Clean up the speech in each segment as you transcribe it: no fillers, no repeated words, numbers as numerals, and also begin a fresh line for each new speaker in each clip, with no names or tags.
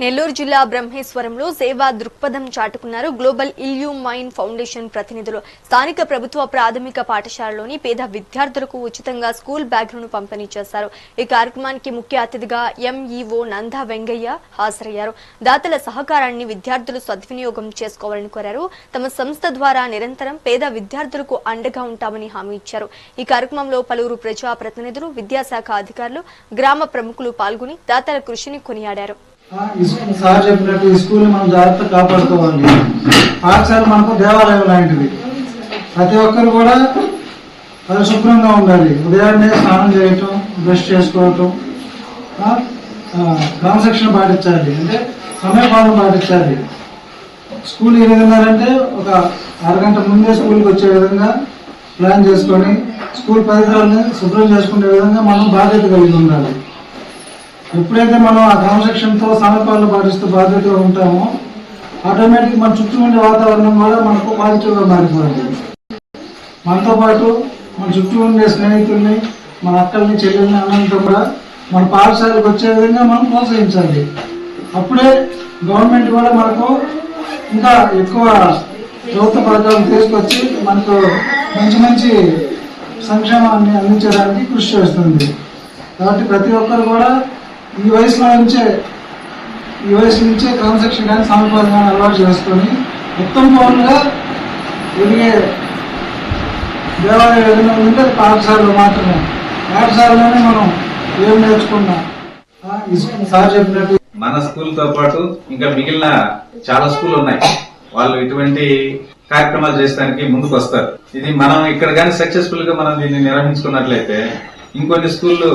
నెల్లూరు జిల్లా బ్రహ్మేశ్వరంలో సేవా దృక్పథం చాటుకున్నారు గ్లోబల్ ఇల్యూమైన్ ఫౌండేషన్ ప్రతినిధులు. స్థానిక ప్రభుత్వ ప్రాథమిక పాఠశాలలోని పేద విద్యార్థులకు ఉచితంగా స్కూల్ బ్యాగులను పంపిణీ చేశారు. ఈ కార్యక్రమానికి ముఖ్య అతిథిగా ఎంఈఓ నందా వెంగయ్య హాజరయ్యారు. దాతల సహకారాన్ని విద్యార్థులు సద్వినియోగం చేసుకోవాలని కోరారు. తమ సంస్థ ద్వారా నిరంతరం పేద విద్యార్థులకు అండగా ఉంటామని హామీ ఇచ్చారు. ఈ కార్యక్రమంలో పలువురు ప్రజా ప్రతినిధులు, విద్యాశాఖ అధికారులు, గ్రామ ప్రముఖులు పాల్గొని దాతల కృషిని కొనియాడారు.
సార్ చెప్పినట్టు ఈ స్కూల్ మనం జాగ్రత్తగా కాపాడుకోవాలి. పాఠశాల మనకు దేవాలయం లాంటిది. ప్రతి ఒక్కరు కూడా పరిశుభ్రంగా ఉండాలి. ఉదయాన్నే స్నానం చేయటం, బ్రష్ చేసుకోవటం, క్రమశిక్షణ పాటించాలి, అంటే సమయపాలన పాటించాలి. స్కూల్ ఏ విధంగా అంటే ఒక అరగంట ముందే స్కూల్కి వచ్చే విధంగా ప్లాన్ చేసుకొని స్కూల్ పరిసరాలను శుభ్రం చేసుకునే విధంగా మనం బాధ్యత కలిగి ఉండాలి. ఎప్పుడైతే మనం ఆ క్రమశిక్షణతో సమయపాలన పాటిస్తూ బాధ్యతగా ఉంటామో ఆటోమేటిక్ మన చుట్టూ ఉండే వాతావరణం కూడా మనకు పాజిటివ్గా మారిపోతుంది. మనతో పాటు మన చుట్టూ ఉండే స్నేహితుల్ని, మన అక్కల్ని, చెల్లెల్ని, అన్నంతో కూడా మన పాఠశాలకు వచ్చే విధంగా మనం ప్రోత్సహించాలి. అప్పుడే గవర్నమెంట్ కూడా మనకు ఇంకా ఎక్కువ ప్రభుత్వ పథకాలు తీసుకొచ్చి మనకు మంచి మంచి సంక్షేమాన్ని అందించడానికి కృషి చేస్తుంది. కాబట్టి ప్రతి ఒక్కరు కూడా ఈ వయసు నుంచే క్రమశిక్షణ కానీ సమయపాలన కానీ అలవాటు చేసుకొని ఉత్తమ పౌరులుగా ఎదిగే దేవాలయం ఏదైనా ఉంటే పాఠశాలలో మాత్రమే. పాఠశాలలోనే మనం ఏం నేర్చుకున్నాం. సార్ చెప్పినట్టు
మన స్కూల్తో పాటు ఇంకా మిగిలిన చాలా స్కూల్ ఉన్నాయి. వాళ్ళు ఇటువంటి కార్యక్రమాలు చేయడానికి ముందుకు వస్తారు. ఇది మనం ఇక్కడ కానీ సక్సెస్ఫుల్ గా మనం దీన్ని నిర్వహించుకున్నట్లయితే ఇంకొన్ని స్కూళ్ళు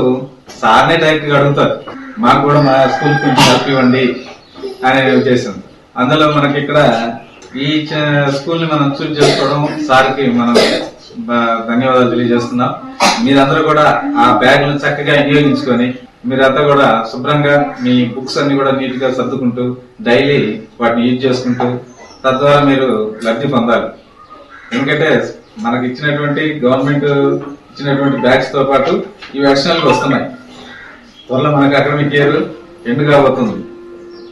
సార్నే డైరెక్ట్ గా అడుగుతారు, మాకు కూడా మా స్కూల్ కొంచెం హెల్ప్ ఇవ్వండి అనే ఉద్దేశం. అందులో మనకి ఇక్కడ ఈ స్కూల్ ని మనం చూస్ చేసుకోవడం సార్కి మనం ధన్యవాదాలు తెలియజేస్తున్నాం. మీరందరూ కూడా ఆ బ్యాగులను చక్కగా వినియోగించుకొని మీరంతా కూడా శుభ్రంగా మీ బుక్స్ అన్ని కూడా నీట్ గా సర్దుకుంటూ డైలీ వాటిని యూజ్ చేసుకుంటూ తద్వారా మీరు లబ్ధి పొందాలి. ఎందుకంటే మనకి ఇచ్చినటువంటి గవర్నమెంట్ ఇచ్చినటువంటి బ్యాగ్స్ తో పాటు ఇవి అడిషనల్ వస్తున్నాయి. త్వరలో మనకు అకాడమిక్ ఇయర్ ఎండ్ కాబోతుంది.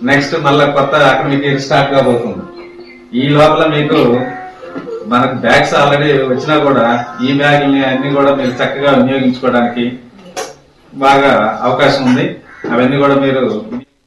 నెక్స్ట్ మళ్ళీ కొత్త అకాడమిక్ ఇయర్ స్టార్ట్ కాబోతుంది. ఈ లోపల మీకు మనకు బ్యాగ్స్ ఆల్రెడీ వచ్చినా కూడా ఈ బ్యాగుల్ని అన్ని కూడా మీరు చక్కగా వినియోగించుకోవడానికి బాగా అవకాశం ఉంది. అవన్నీ కూడా మీరు